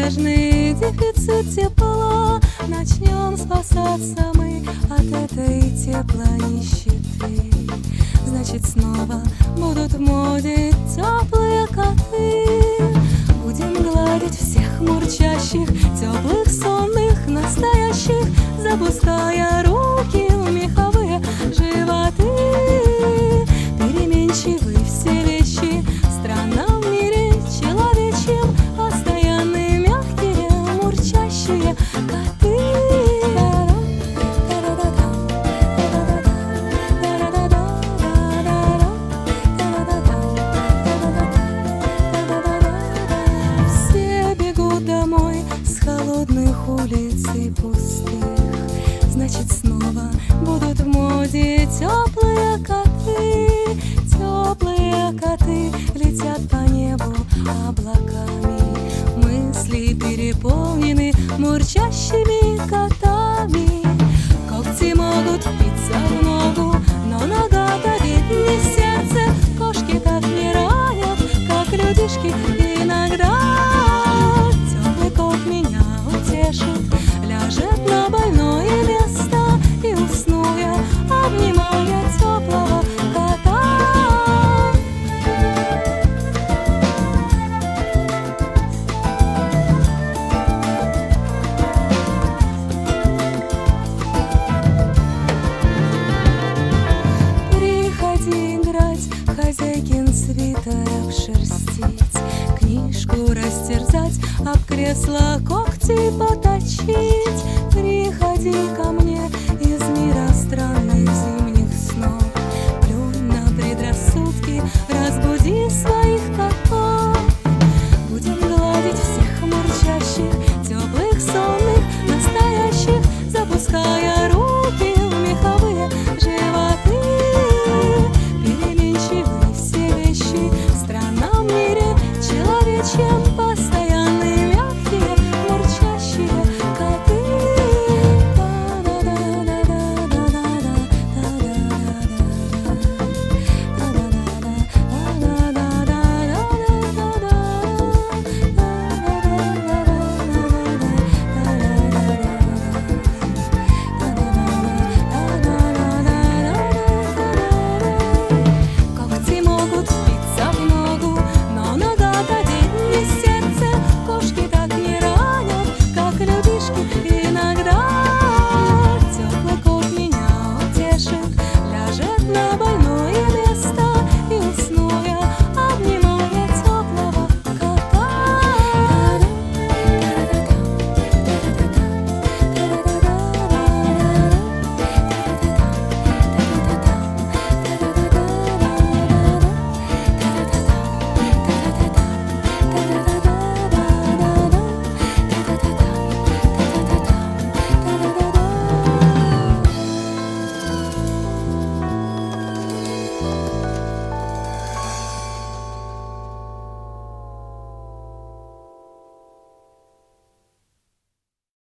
неизбежный дефицит тепла. Начнем спасаться мы от этой теплой нищеты. Значит, снова будут в моде теплые коты. Будем гладить всех мурчащих, теплых, сонных, настоящих, запуская руки в меховые животы. Переменчивы все вещи, странно в мире человечьем, постоянные, мягкие, мурчащие коты. Все бегут домой с холодных улиц и пустых. Значит, снова будут в моде теплые коты. Теплые коты летят по небу облаками. Мысли переполнены мурчащими котами. Когти могут впиться в ногу, но нога-то ведь не сердце. Кошки так не ранят, как людишки иногда. Теплый кот меня утешит, ляжет на больное место, и усну я, обнимая теплого кота. Приходи играть, хозяйкин свитер обшерстить, книжку растерзать, об кресло когти поточить. Приходи ко